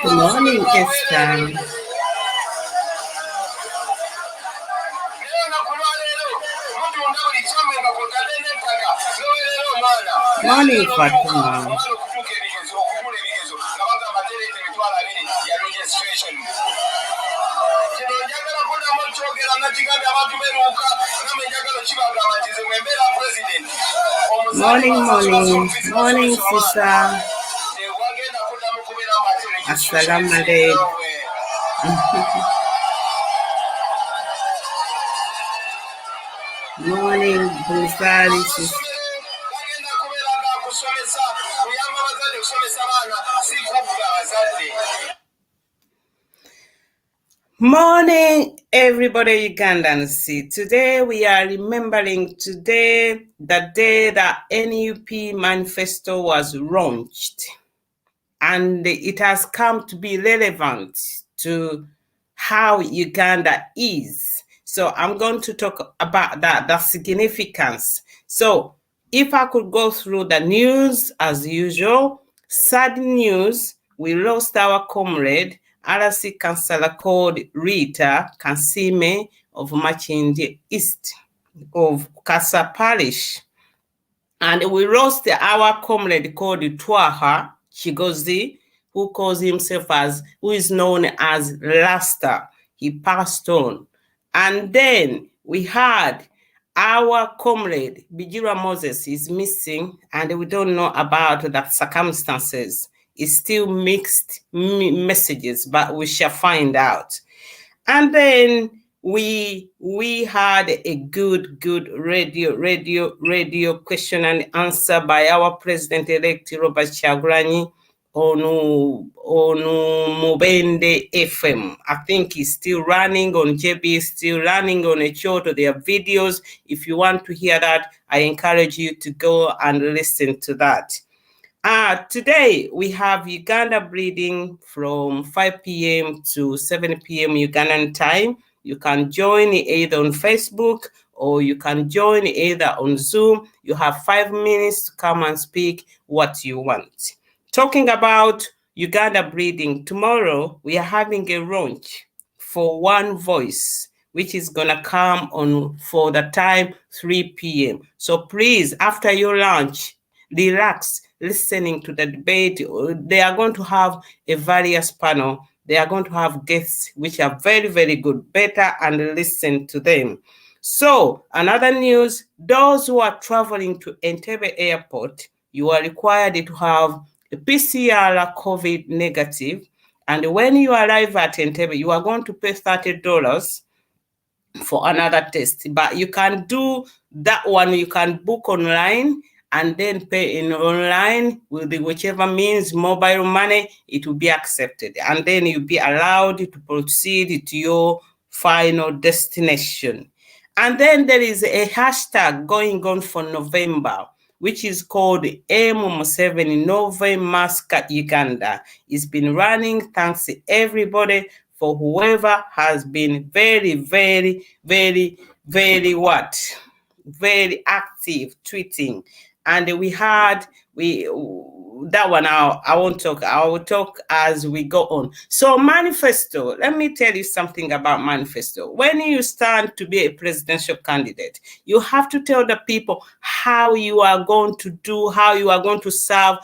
Good morning, Esther. Morning, Fatima. Morning, sister. Assalamu alaikum. Morning, Bursari, sister. Morning, everybody, Ugandans. Today we are remembering the day that NUP manifesto was launched, and it has come to be relevant to how Uganda is. So I'm going to talk about that, the significance. So if I could go through the news as usual, sad news, we lost our comrade, RC Councillor called Rita Kansime of Machindi East of Kasa Parish. And we lost our comrade called Twaha Chigozi, who is known as Rasta. He passed on. And then we had our comrade Bijira Moses is missing, and we don't know about the circumstances. It's still mixed messages, but we shall find out. And then we had a good radio question and answer by our president-elect Robert Kyagulanyi on Mubende FM. I think he's still running on JB, still running on Echoto. Their videos. If you want to hear that, I encourage you to go and listen to that. Today we have Uganda breeding from 5 p.m. to 7 p.m. Ugandan time. You can join either on Facebook or you can join either on Zoom. You have 5 minutes to come and speak what you want. Talking about Uganda breeding, tomorrow we are having a launch for One Voice, which is gonna come on for the time 3 p.m. So please, after your lunch, relax, listening to the debate. They are going to have a various panel. They are going to have guests which are very good. Better and listen to them. So another news, those who are traveling to Entebbe Airport, you are required to have a PCR COVID negative. And when you arrive at Entebbe, you are going to pay $30 for another test. But you can do that one, you can book online and then pay in online with whichever means, mobile money, it will be accepted. And then you'll be allowed to proceed to your final destination. And then there is a hashtag going on for November, which is called M7 Nove Maska Uganda. It's been running. Thanks to everybody for whoever has been very active tweeting. And we had that one I won't talk. I will talk as we go on. So manifesto, let me tell you something about manifesto. When you stand to be a presidential candidate, you have to tell the people how you are going to do, how you are going to serve,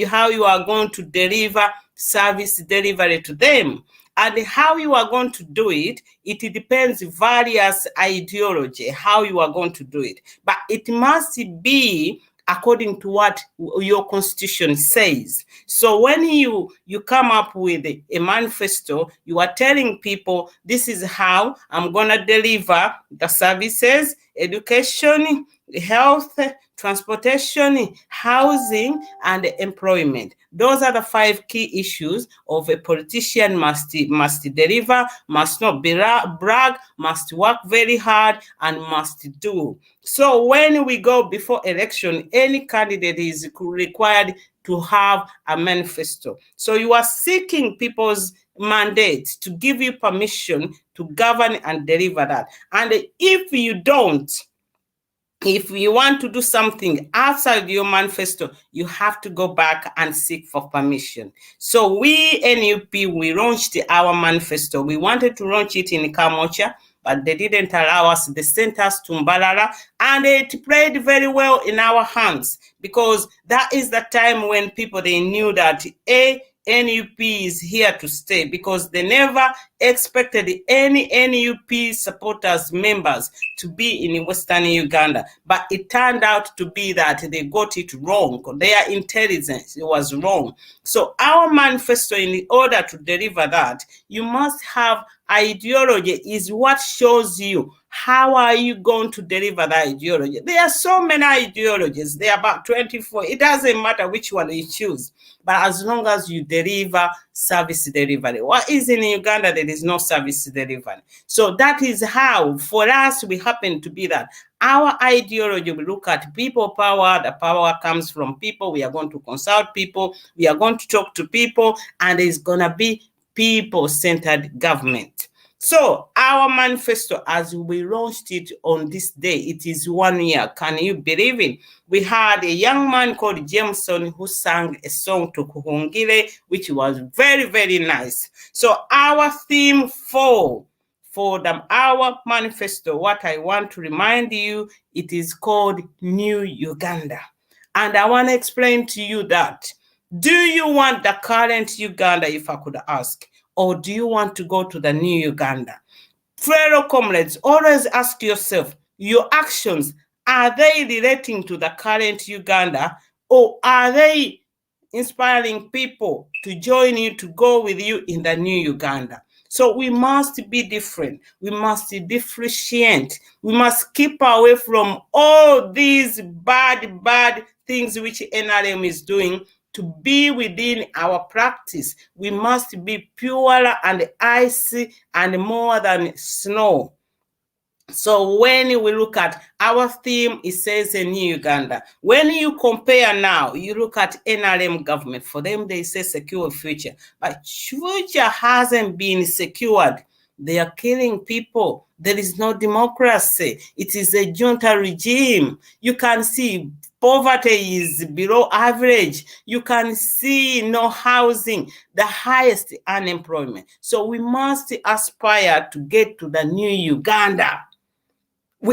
how you are going to deliver service delivery to them. And how you are going to do it, it depends various ideology, how you are going to do it. But it must be according to what your constitution says. So when you come up with a manifesto, you are telling people, this is how I'm going to deliver the services, education, health, transportation, housing, and employment. Those are the 5 key issues of a politician must deliver, must not brag, must work very hard, and must do. So when we go before election, any candidate is required to have a manifesto. So you are seeking people's mandate to give you permission to govern and deliver that. And if you don't, if you want to do something outside your manifesto, you have to go back and seek for permission. So we, NUP, we launched our manifesto. We wanted to launch it in Kamocha, but they didn't allow us. They sent us to Mbalala, and it played very well in our hands, because that is the time when people, they knew that NUP is here to stay, because they never expected any NUP supporters, members, to be in Western Uganda. But it turned out to be that they got it wrong. Their intelligence, it was wrong. So our manifesto, in order to deliver that, you must have ideology, is what shows you how are you going to deliver the ideology. There are so many ideologies. There are about 24. It doesn't matter which one you choose, but as long as you deliver service delivery. What is in Uganda? There is no service delivery. So that is how, for us, we happen to be that. Our ideology, we look at people power. The power comes from people. We are going to consult people. We are going to talk to people, and it's going to be people-centered government. So our manifesto, as we launched it on this day, it is 1 year. Can you believe it? We had a young man called Jameson who sang a song to Kuhungile, which was very, very nice. So our theme for our manifesto, what I want to remind you, it is called New Uganda. And I want to explain to you that, do you want the current Uganda, if I could ask, or do you want to go to the new Uganda? Fellow comrades, always ask yourself, your actions, are they relating to the current Uganda, or are they inspiring people to join you, to go with you in the new Uganda? So we must be different. We must differentiate. We must keep away from all these bad things which NRM is doing. To be within our practice, we must be purer and icy and more than snow. So when we look at our theme, it says a new Uganda. When you compare now, you look at NRM government. For them, they say secure future. But future hasn't been secured. They are killing people. There is no democracy. It is a junta regime. You can see poverty is below average. You can see no housing, the highest unemployment. So we must aspire to get to the new Uganda.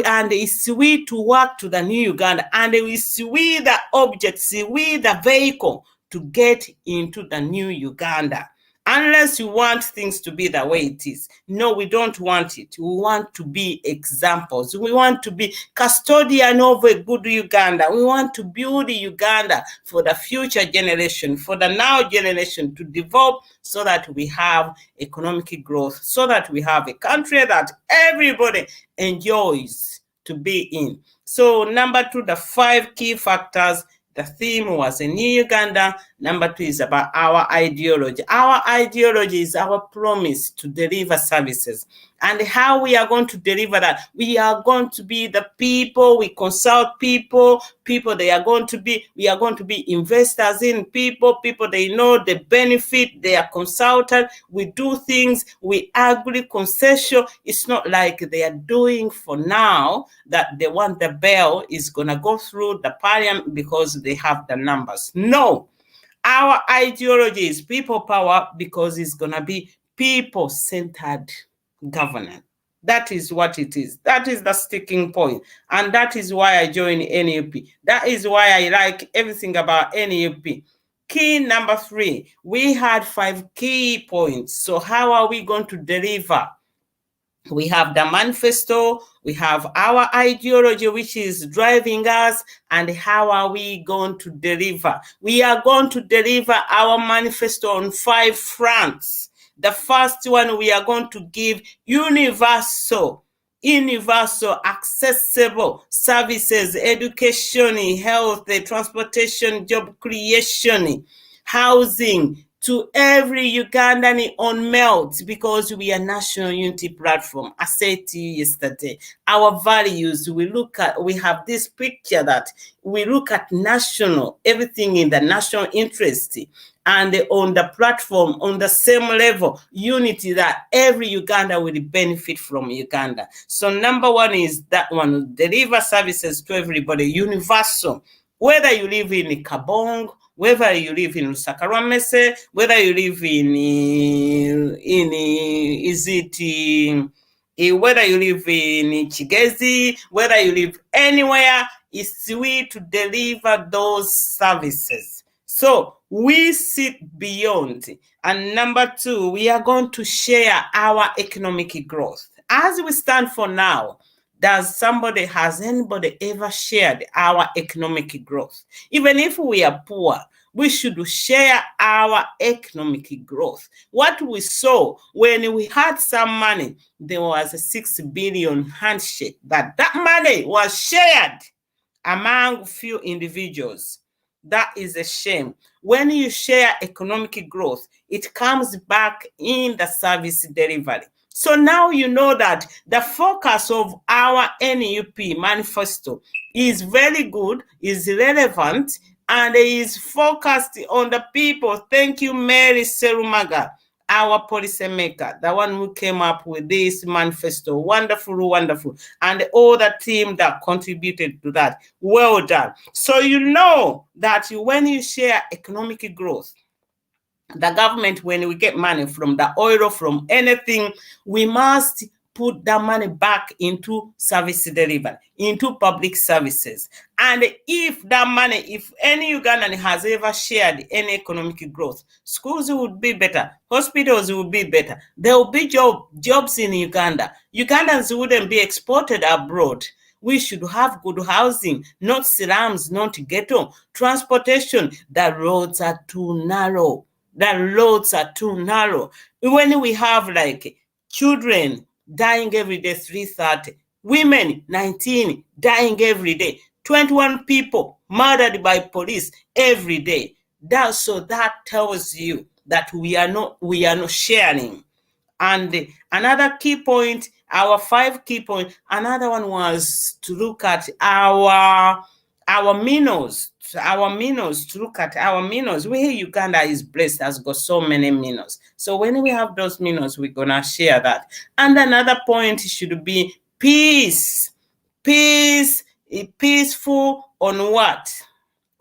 And it's we to work to the new Uganda, and it's we the objects, we the vehicle to get into the new Uganda. Unless you want things to be the way it is. No, we don't want it. We want to be examples. We want to be custodian of a good Uganda. We want to build Uganda for the future generation, for the now generation to develop, so that we have economic growth, so that we have a country that everybody enjoys to be in. So number 2, the 5 key factors. The theme was a new Uganda. Number 2 is about our ideology. Our ideology is our promise to deliver services. And how we are going to deliver that? We are going to be the people. We consult people. They are going to be, we are going to be investors in people. They know the benefit. They are consulted. We do things. We agree concession. It's not like they are doing for now that they want the bill is going to go through the parliament because they have the numbers. No. Our ideology is people power, because it's going to be people-centered governance. That is what it is. That is the sticking point. And that is why I joined NUP. That is why I like everything about NUP. Key number 3, we had 5 key points. So how are we going to deliver We have the manifesto, we have our ideology, which is driving us, and how are we going to deliver? We are going to deliver our manifesto on 5 fronts. The first one, we are going to give universal, accessible services, education, health, transportation, job creation, housing, to every Ugandan on melt, because we are national unity platform. I said to you yesterday, our values, we have this picture that we look at national, everything in the national interest, and on the platform, on the same level, unity, that every Uganda will benefit from Uganda. So number one is that one, deliver services to everybody, universal. Whether you live in Kabong, whether you live in Sakaramese, whether you live whether you live in Chigezi, whether you live anywhere, it's we to deliver those services. So we sit beyond. And number two, we are going to share our economic growth. As we stand for now, has anybody ever shared our economic growth? Even if we are poor, we should share our economic growth. What we saw when we had some money, there was a 6 billion handshake, that money was shared among few individuals. That is a shame. When you share economic growth, it comes back in the service delivery. So now you know that the focus of our NUP manifesto is very good, is relevant, and is focused on the people. Thank you, Mary Serumaga, our policymaker, the one who came up with this manifesto. Wonderful, wonderful. And all the team that contributed to that. Well done. So you know that when you share economic growth, the government, when we get money from the oil, from anything, we must put that money back into service delivery, into public services. And if that money, if any Ugandan has ever shared any economic growth, schools would be better, hospitals would be better, there will be jobs in Uganda. Ugandans wouldn't be exported abroad. We should have good housing, not slums, not ghetto. Transportation, the roads are too narrow. The roads are too narrow. When we have like children dying every day, 330, women 19 dying every day, 21 people murdered by police every day. That tells you that we are not sharing. And another key point, our 5 key points, another one was to look at our minerals, to look at our minerals. Where Uganda is blessed, has got so many minerals. So when we have those minerals, we're gonna share that. And another point should be peace. Peaceful on what?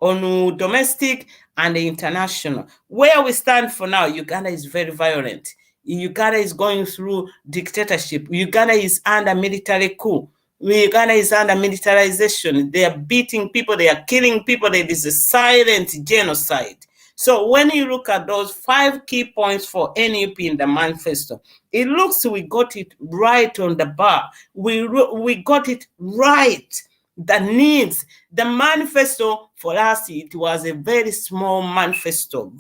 On domestic and international. Where we stand for now, Uganda is very violent. Uganda is going through dictatorship. Uganda is under military coup. Uganda is under militarization. They are beating people, they are killing people. There is a silent genocide. So when you look at those 5 key points for NUP in the manifesto, it looks we got it right on the bar. We got it right. The needs, the manifesto for us, it was a very small manifesto.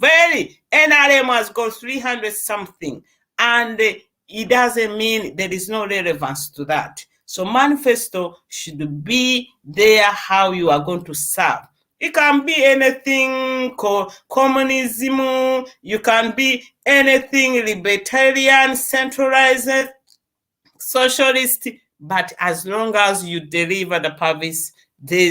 NRM has got 300 something, and it doesn't mean there is no relevance to that. So manifesto should be there how you are going to serve. It can be anything called communism, you can be anything libertarian, centralized, socialist, but as long as you deliver the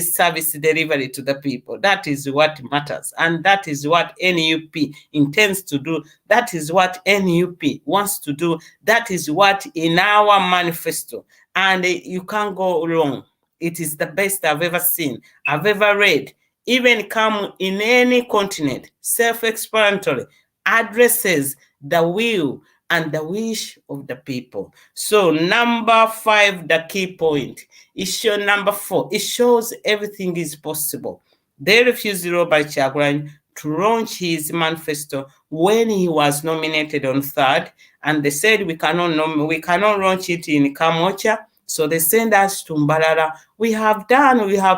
service delivery to the people, that is what matters. And that is what NUP intends to do. That is what NUP wants to do. That is what in our manifesto. And you can't go wrong. It is the best I've ever seen, I've ever read. Even come in any continent, self-explanatory, addresses the will and the wish of the people. So number 5, the key point. Issue number 4, it shows everything is possible. They refused Robert Kyagulanyi to launch his manifesto when he was nominated on 3rd, and they said we cannot launch it in Kamocha. So they send us to Mbarara. We have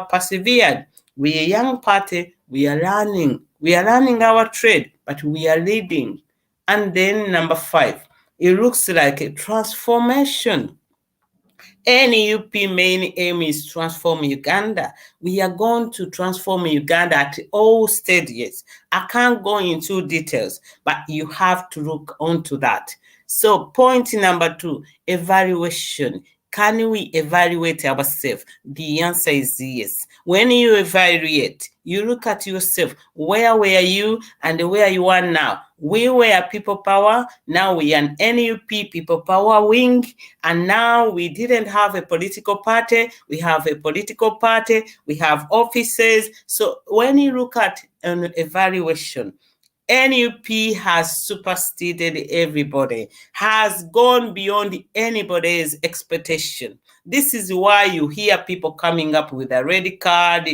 persevered. We are a young party, we are learning our trade, but we are leading. And then number 5, it looks like a transformation. NUP main aim is transform Uganda. We are going to transform Uganda at all stages. I can't go into details, but you have to look onto that. So point number 2, evaluation. Can we evaluate ourselves? The answer is yes. When you evaluate, you look at yourself. Where were you and where you are now? We were people power. Now we are an NUP people power wing. And now we didn't have a political party. We have a political party. We have offices. So when you look at an evaluation, NUP has superseded everybody, has gone beyond anybody's expectation. This is why you hear people coming up with a red card,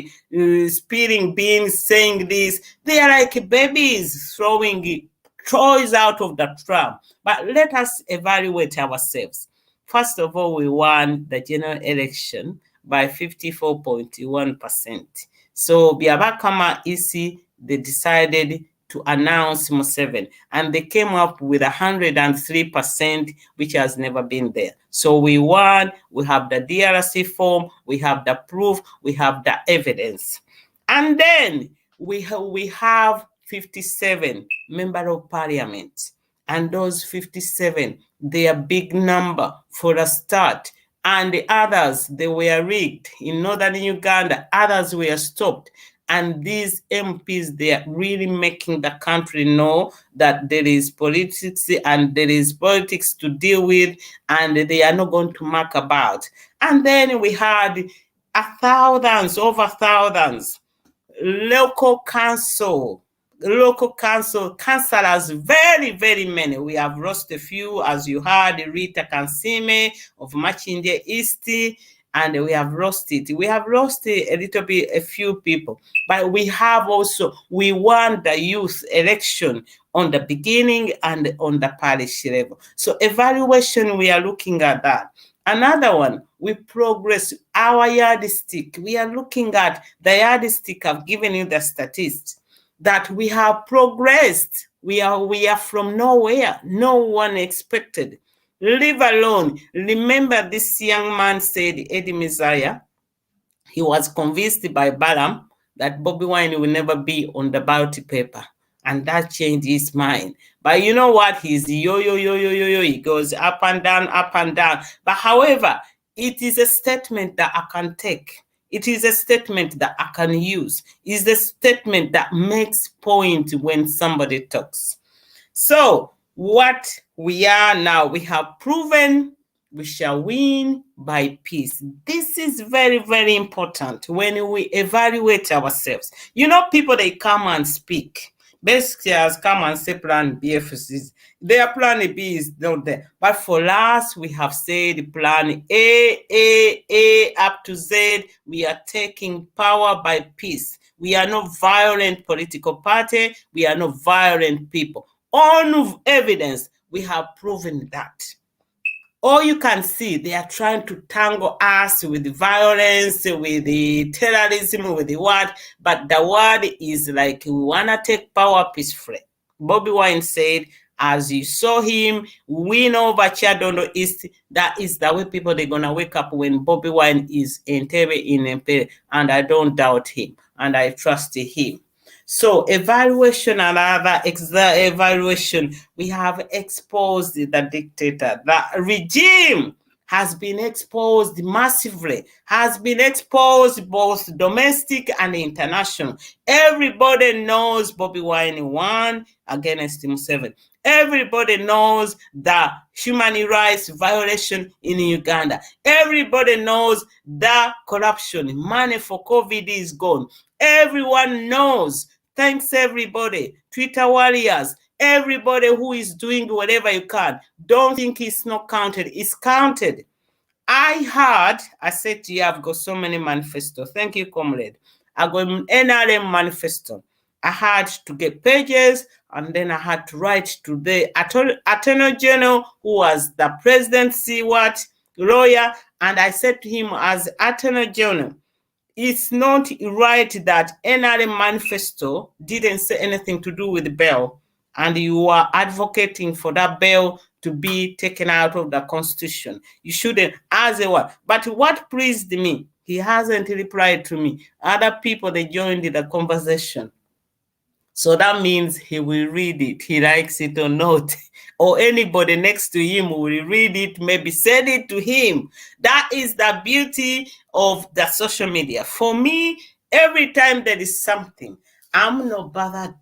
spilling beans, saying this. They are like babies throwing toys out of the tram. But let us evaluate ourselves. First of all, we won the general election by 54.1%. So Biabakama Isi, they decided to announce Museveni, and they came up with 103%, which has never been there. So we won. We have the DRC form, we have the proof, we have the evidence. And then we have 57 members of parliament, and those 57, they are big number for a start. And the others, they were rigged. In northern Uganda, others were stopped. And these MPs, they are really making the country know that there is politics and there is politics to deal with, and they are not going to muck about. And then we had over thousands, local councillors, very, very many. We have lost a few, as you heard, Rita Kansime of Machinde East, and we have lost it. We have lost a little bit, a few people, but we won the youth election on the beginning and on the parish level. So evaluation, we are looking at that. Another one, we progress our yardstick. We are looking at the yardstick. I've given you the statistics that we have progressed. We are from nowhere. No one expected. Leave alone. Remember, this young man said, Eddie Messiah, he was convinced by Balaam that Bobby Wine will never be on the ballot paper. And that changed his mind. But you know what? He's yo. He goes up and down, up and down. But however, it is a statement that I can take. It is a statement that I can use. It's a statement that makes point when somebody talks. So what we are now, we have proven we shall win by peace. This is very, very important when we evaluate ourselves. You know, people, they come and speak. Basically, come and say plan B. Their plan B is not there. But for us, we have said plan A up to Z. We are taking power by peace. We are not violent political party. We are not violent people. On evidence, we have proven that. All you can see, they are trying to tangle us with the violence, with the terrorism, with the what, but the word is like, we want to take power peacefully. Bobby Wine said, as you saw him win over Chadondo East, that is the way people, they're going to wake up when Bobby Wine is Entebbe in Entebbe, and I don't doubt him, and I trust him. So evaluation, another evaluation, we have exposed the dictator. The regime has been exposed massively, has been exposed both domestic and international. Everybody knows Bobby Wine won against Museveni. Everybody knows the human rights violation in Uganda. Everybody knows the corruption. Money for COVID is gone. Everyone knows. Thanks everybody, Twitter warriors, everybody who is doing whatever you can. Don't think it's not counted. It's counted. I said to you, I've got so many manifestos. Thank you, comrade. I got an NRM manifesto. I had to get pages. And then I had to write to the Attorney General, who was the presidency lawyer, and I said to him, as Attorney General, it's not right that NRM manifesto didn't say anything to do with bail, and you are advocating for that bail to be taken out of the Constitution. You shouldn't, as a what. But what pleased me, he hasn't replied to me. Other people, they joined the conversation. So that means he will read it, he likes it or not. Or anybody next to him will read it, maybe send it to him. That is the beauty of the social media. For me, every time there is something, I'm not bothered.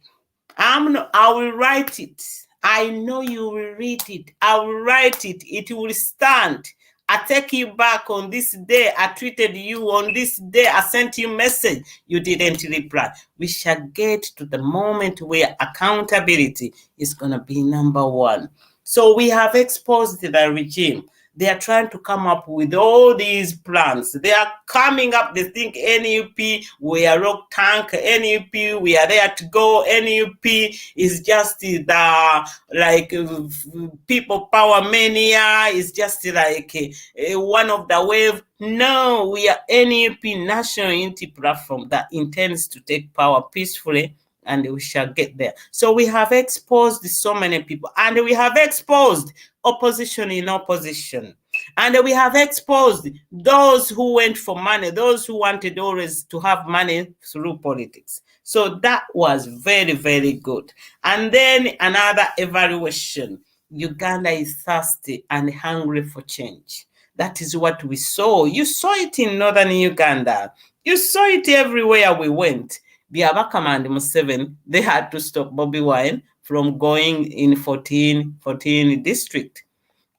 I will write it. I know you will read it. I will write it. It will stand. I take you back on this day. I tweeted you on this day. I sent you a message. You didn't reply. We shall get to the moment where accountability is going to be number one. So we have exposed the regime. They are trying to come up with all these plans. They are coming up. They think NUP, we are rock tank. NUP, we are there to go. NUP is just the people power mania. Is just like one of the wave. No, we are NUP, National Unity Platform, that intends to take power peacefully, and we shall get there. So we have exposed so many people, and we have exposed opposition in opposition. And we have exposed those who went for money, those who wanted always to have money through politics. So that was very, very good. And then another evaluation. Uganda is thirsty and hungry for change. That is what we saw. You saw it in northern Uganda. You saw it everywhere we went. Byabakama and Museveni, they had to stop Bobi Wine from going in 14 district.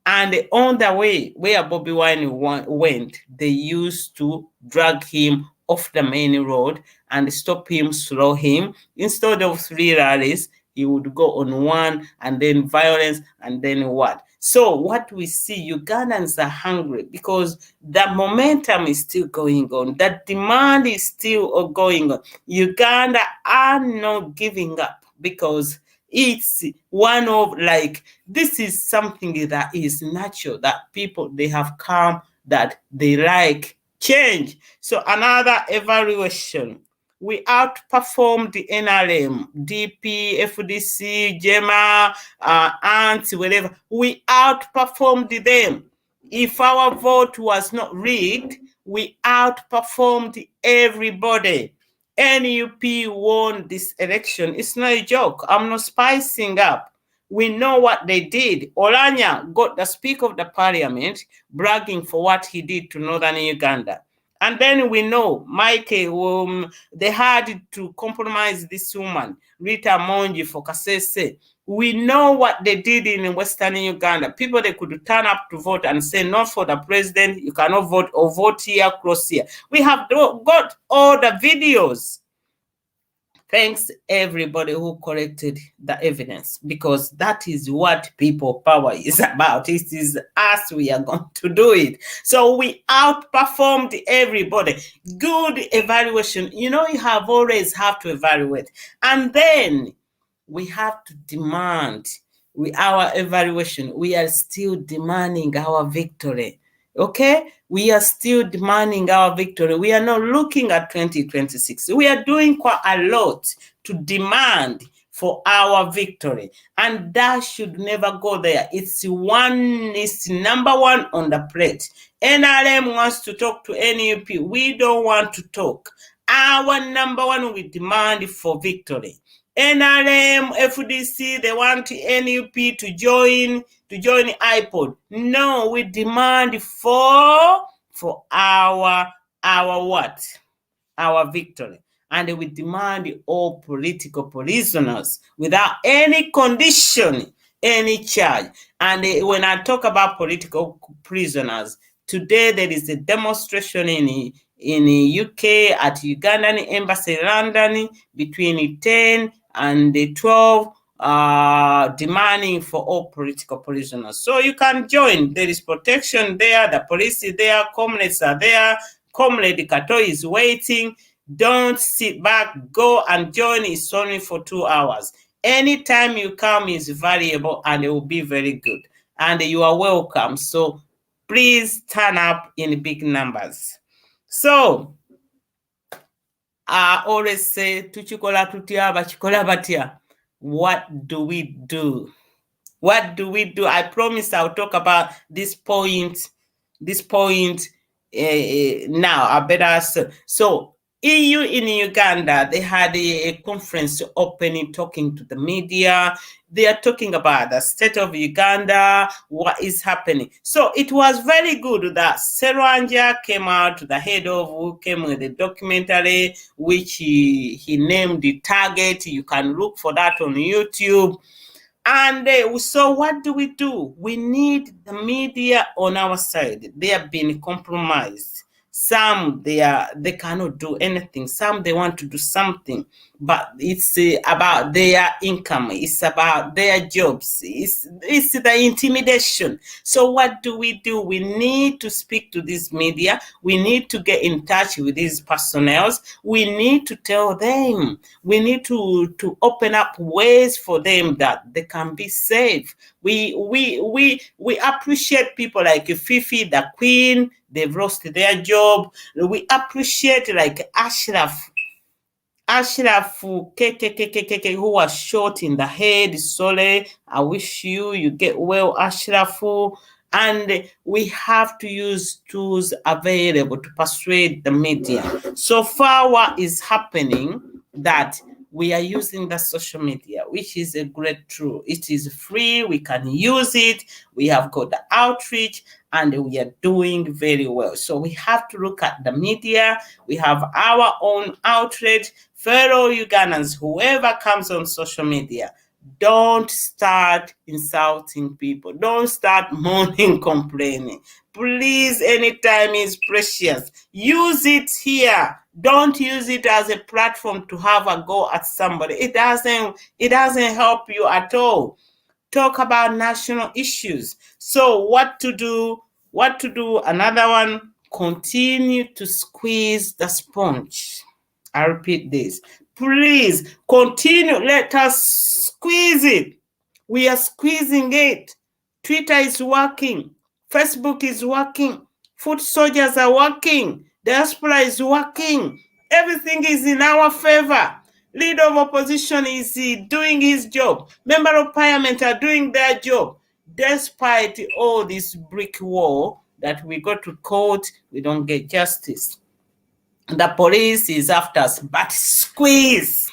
And on the way where Bobi Wine went, they used to drag him off the main road and stop him, slow him. Instead of 3 rallies, he would go on one, and then violence, and then what? So what we see, Ugandans are hungry because the momentum is still going on. The demand is still going on. Uganda are not giving up because it's one of this is something that is natural, that people, they have come, that they like change. So another evaluation. We outperformed the NRM, DP, FDC, GEMA, ANTS, whatever. We outperformed them. If our vote was not rigged, we outperformed everybody. NUP won this election. It's not a joke. I'm not spicing up. We know what they did. Olanya got the Speaker of the Parliament bragging for what he did to northern Uganda. And then we know Michael, they had to compromise this woman, Rita Monji, for Kasese. We know what they did in western Uganda. People, they could turn up to vote and say, not for the president, you cannot vote, or vote here, cross here. We have got all the videos. Thanks everybody who corrected the evidence, because that is what people power is about. It is us, we are going to do it. So we outperformed everybody. Good evaluation. You know, you always have to evaluate. And then we have to demand our evaluation. We are still demanding our victory. Okay, we are still demanding our victory. We are not looking at 2026. We are doing quite a lot to demand for our victory, and that should never go there. It's number one on the plate. NRM wants to talk to NUP. We don't want to talk. Our number one, we demand for victory. NRM, FDC, they want NUP to join iPod. No, we demand for our what? Our victory. And we demand all political prisoners without any condition, any charge. And when I talk about political prisoners, today there is a demonstration in UK at Ugandan Embassy London between 10 and 12, demanding for all political prisoners. So you can join. There is protection there. The police is there. Comrades are there. Comrade Kato is waiting. Don't sit back. Go and join. It's only for 2 hours. Anytime you come is valuable and it will be very good. And you are welcome. So please turn up in big numbers. So I always say, tuchikola tutya, bachikola batya. What do we do? What do we do? I promise I'll talk about this point now. I better. So EU in Uganda, they had a conference opening, talking to the media. They are talking about the state of Uganda, what is happening. So it was very good that Serwanja came out, the head of who came with the documentary, which he named the Target. You can look for that on YouTube. And so what do? We need the media on our side. They have been compromised. Some they cannot do anything. Some they want to do something, but it's about their income. It's about their jobs. It's the intimidation. So what do? We need to speak to this media. We need to get in touch with these personnel. We need to tell them. We need to open up ways for them that they can be safe. We appreciate people like Fifi, the Queen. They've lost their job. We appreciate like Ashraf KKKKK, who was shot in the head. Sole, I wish you get well, Ashraf. And we have to use tools available to persuade the media. So far, what is happening that we are using the social media, which is a great tool. It is free. We can use it. We have got the outreach and we are doing very well. So we have to look at the media. We have our own outreach. Fellow Ugandans, whoever comes on social media, don't start insulting people. Don't start moaning, complaining. Please, anytime is precious. Use it here. Don't use it as a platform to have a go at somebody. It doesn't help you at all. Talk about national issues. So what to do? Another one, continue to squeeze the sponge. I repeat this. Please continue. Let us squeeze it. We are squeezing it. Twitter is working. Facebook is working. Foot soldiers are working. Diaspora is working. Everything is in our favor. Leader of opposition is doing his job. Member of parliament are doing their job. Despite all this brick wall that we go to court, we don't get justice. The police is after us, but squeeze,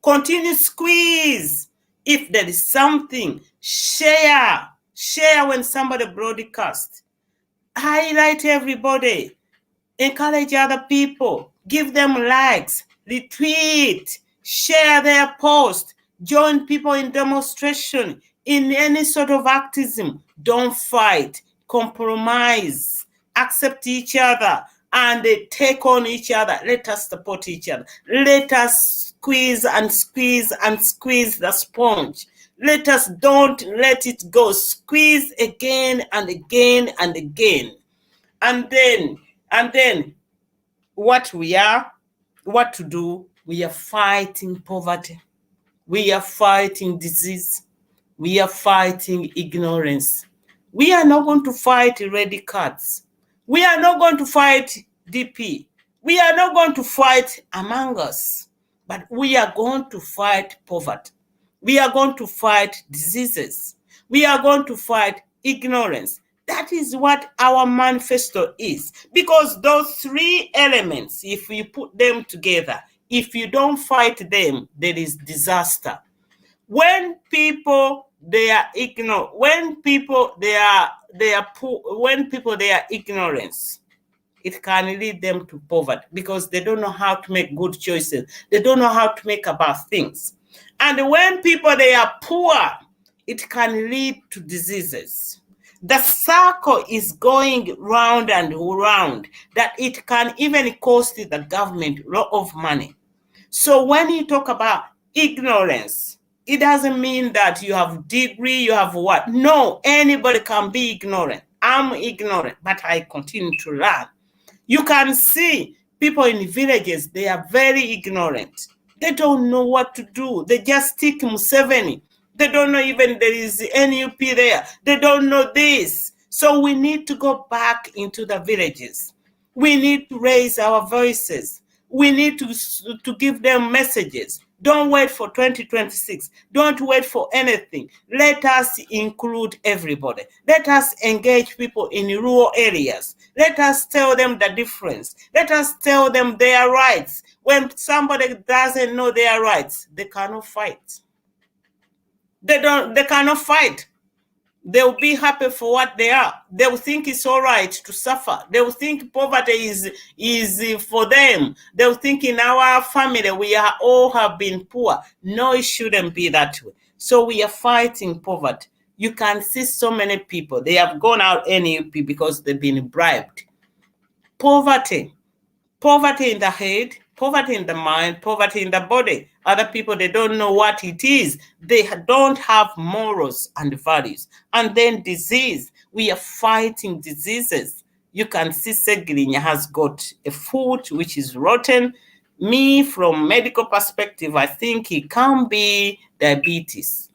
continue squeeze. If there is something, share when somebody broadcasts. Highlight everybody. Encourage other people. Give them likes. Retweet. Share their post. Join people in demonstration. In any sort of activism. Don't fight. Compromise. Accept each other. And take on each other. Let us support each other. Let us squeeze and squeeze and squeeze the sponge. Don't let it go. Squeeze again and again and again. And then what to do? We are fighting poverty. We are fighting disease. We are fighting ignorance. We are not going to fight red cards. We are not going to fight DP. We are not going to fight Among Us. But we are going to fight poverty. We are going to fight diseases. We are going to fight ignorance. That is what our manifesto is. Because those three elements, if you put them together, if you don't fight them, there is disaster. When people they are ignorant, when people they are poor, when people they are ignorance, it can lead them to poverty because they don't know how to make good choices. They don't know how to make about things. And when people they are poor, it can lead to diseases. The circle is going round and round that it can even cost the government a lot of money. So when you talk about ignorance, it doesn't mean that you have degree, you have what? No, anybody can be ignorant. I'm ignorant, but I continue to learn. You can see people in villages, they are very ignorant. They don't know what to do. They just stick Museveni. They don't know even there is NUP there. They don't know this. So we need to go back into the villages. We need to raise our voices. We need to give them messages. Don't wait for 2026. Don't wait for anything. Let us include everybody. Let us engage people in rural areas. Let us tell them the difference. Let us tell them their rights. When somebody doesn't know their rights, they cannot fight. They cannot fight. They'll be happy for what they are. They'll think it's all right to suffer. They'll think poverty is for them. They'll think in our family we are all have been poor. No, it shouldn't be that way. So we are fighting poverty. You can see so many people. They have gone out NUP because they've been bribed. Poverty in the head, poverty in the mind, poverty in the body. Other people, they don't know what it is. They don't have morals and values. And then disease. We are fighting diseases. You can see Segrinya has got a foot which is rotten. Me, from medical perspective, I think it can be diabetes.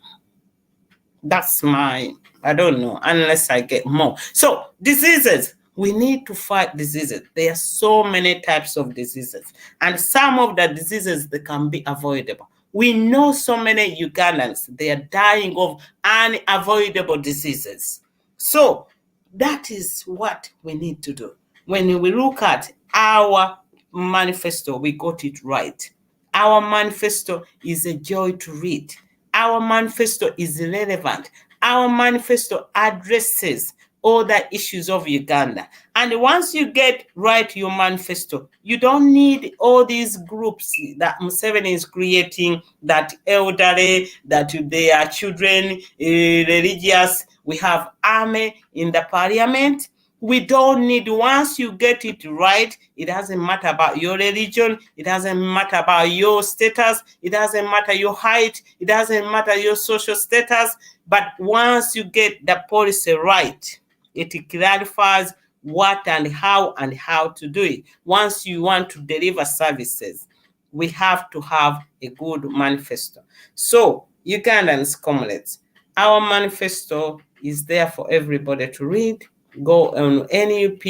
That's I don't know, unless I get more. So diseases. We need to fight diseases. There are so many types of diseases. And some of the diseases, they can be avoidable. We know so many Ugandans, they are dying of unavoidable diseases. So that is what we need to do. When we look at our manifesto, we got it right. Our manifesto is a joy to read. Our manifesto is relevant. Our manifesto addresses all the issues of Uganda. And once you get right your manifesto, you don't need all these groups that Museveni is creating, that elderly, that they are children, religious. We have army in the parliament. We don't need, once you get it right, it doesn't matter about your religion, it doesn't matter about your status, it doesn't matter your height, it doesn't matter your social status, but once you get the policy right, it clarifies what and how to do it. Once you want to deliver services, we have to have a good manifesto. So, Ugandans, comrades, our manifesto is there for everybody to read. Go on NUP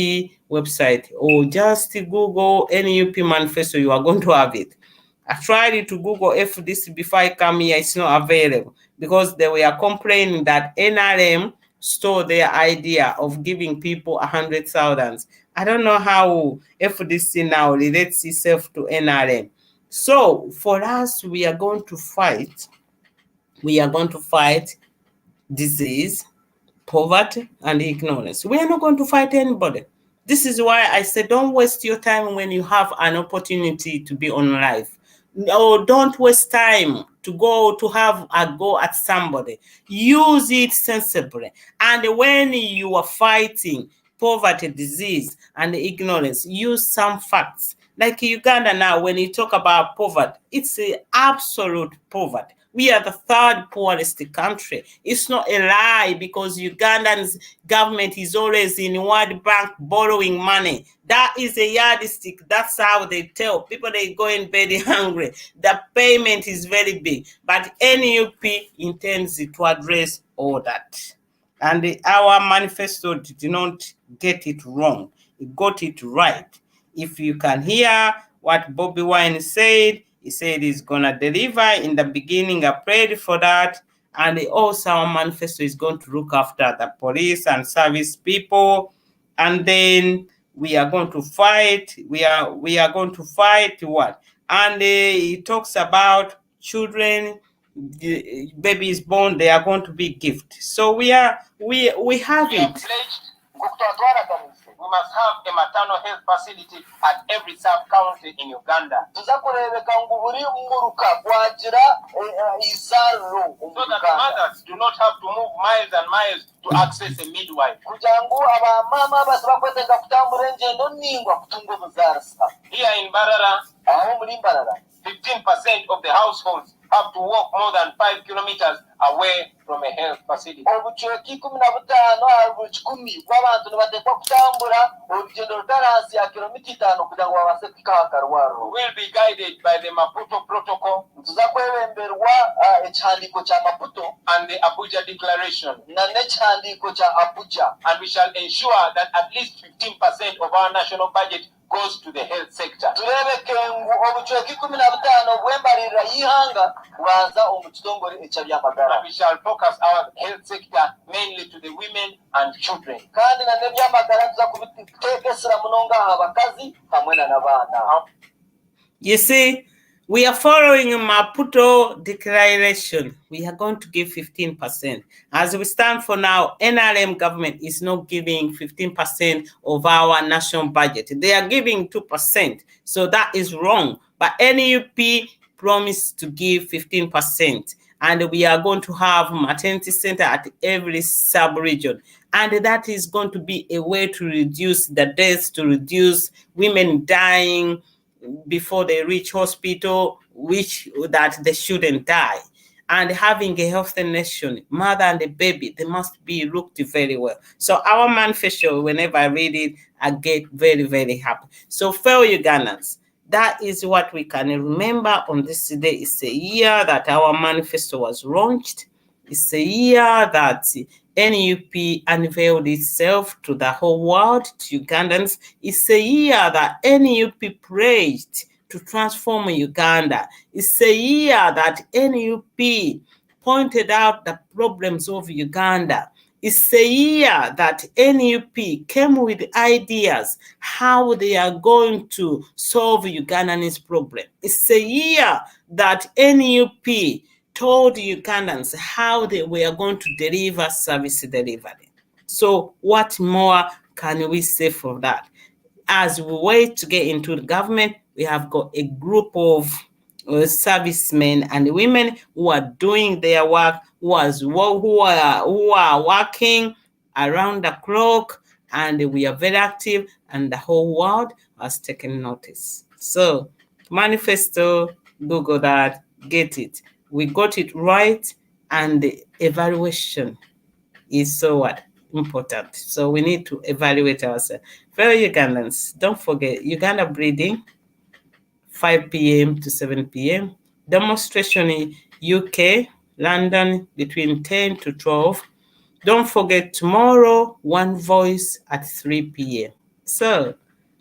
website or just Google NUP manifesto, you are going to have it. I tried to Google FDC before I come here, it's not available because they were complaining that NRM stole their idea of giving people 100,000. I don't know how FDC now relates itself to NRM. So for us, we are going to fight disease, poverty, and ignorance. We are not going to fight anybody. This is why I said don't waste your time when you have an opportunity to be on live. No, don't waste time to go to have a go at somebody. Use it sensibly. And when you are fighting poverty, disease, and ignorance, use some facts. Like Uganda now, when you talk about poverty, it's an absolute poverty. We are the third poorest country. It's not a lie because Ugandan's government is always in World Bank borrowing money. That is a yardstick. That's how they tell people they go in bed hungry. The payment is very big. But NUP intends to address all that. And our manifesto did not get it wrong. It got it right. If you can hear what Bobby Wine said, he said he's going to deliver. In the beginning, I prayed for that. And also our manifesto is going to look after the police and service people. And then we are going to fight. We are going to fight what? And he talks about children, the babies born, they are going to be gifted. So we have it. We must have a maternal health facility at every sub-county in Uganda. So that mothers do not have to move miles and miles to access a midwife. Here in Barara, 15% of the households have to walk more than 5 kilometers away from a health facility. obucweki 15 hari buli 10 bw'abantu nibateekwa kutambula orugendo rutaransi ya kilomita 5 kugira ngu babase kuhika aha karwaro. We will be guided by the Maputo Protocol, tuza kwebemberwa ekihandiiko kya Maputo and the Abuja Declaration, na n'ekihandiiko kya Abuja, and we shall ensure that at least 15% of our national budget goes to the health sector. turebeke ngu obucweki 15 bw'embalirira y'ihanga bubanza omu kitongole eky'ebyamagara. And we shall focus our health sector mainly to the women and children. kandi na n'ebyamagara tuza kubiteekesera munonga aha bakazi hamwe n'abaana. You see, we are following Maputo Declaration. We are going to give 15%. As we stand for now, NRM government is not giving 15% of our national budget. They are giving 2%. So that is wrong. But NUP promised to give 15%. And we are going to have maternity center at every sub-region. And that is going to be a way to reduce the deaths, to reduce women dying before they reach hospital, which that they shouldn't die. And having a healthy nation, mother and the baby, they must be looked very well. So our manifesto, whenever I read it, I get very, very happy. So fellow Ugandans, that is what we can remember on this day. It's a year that our manifesto was launched. It's a year that NUP unveiled itself to the whole world, to Ugandans. It's a year that NUP pledged to transform Uganda. It's a year that NUP pointed out the problems of Uganda. It's a year that NUP came with ideas how they are going to solve Ugandan's problem. It's a year that NUP told Ugandans how they were going to deliver service delivery. So what more can we say for that? As we wait to get into the government, we have got a group of servicemen and women who are doing their work, who are working around the clock, and we are very active, and the whole world has taken notice. So manifesto, Google that, get it. We got it right, and the evaluation is so what? Important. So we need to evaluate ourselves. Fellow Ugandans, don't forget, Uganda breeding, 5 p.m. to 7 p.m. Demonstration in UK, London, between 10 to 12. Don't forget tomorrow, One Voice at 3 p.m. So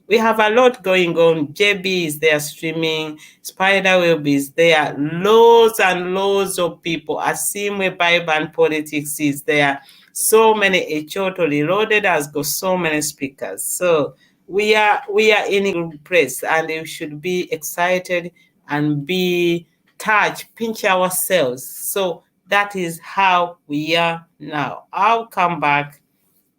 we have a lot going on. JB is there streaming. Spiderweb is there. Loads and loads of people. Asimwe Bible and Politics is there. So many. Echoto Reloaded has got so many speakers. So we are in a good place, and we should be excited and be touched, pinch ourselves. So that is how we are now. I'll come back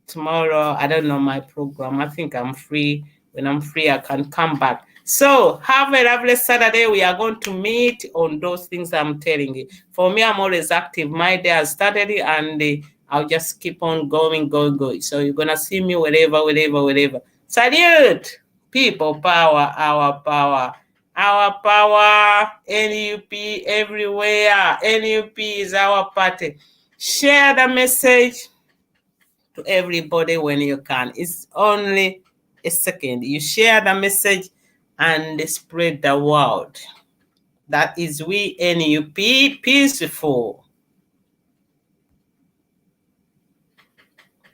tomorrow. I don't know my program. I think I'm free. When I'm free, I can come back. So have a lovely Saturday. We are going to meet on those things I'm telling you. For me, I'm always active. My day has started, and I'll just keep on going. So you're going to see me wherever. Salute! People power, our power. Our power, NUP everywhere. NUP is our party. Share the message to everybody when you can. It's only a second. You share the message and spread the word. That is we NUP peaceful.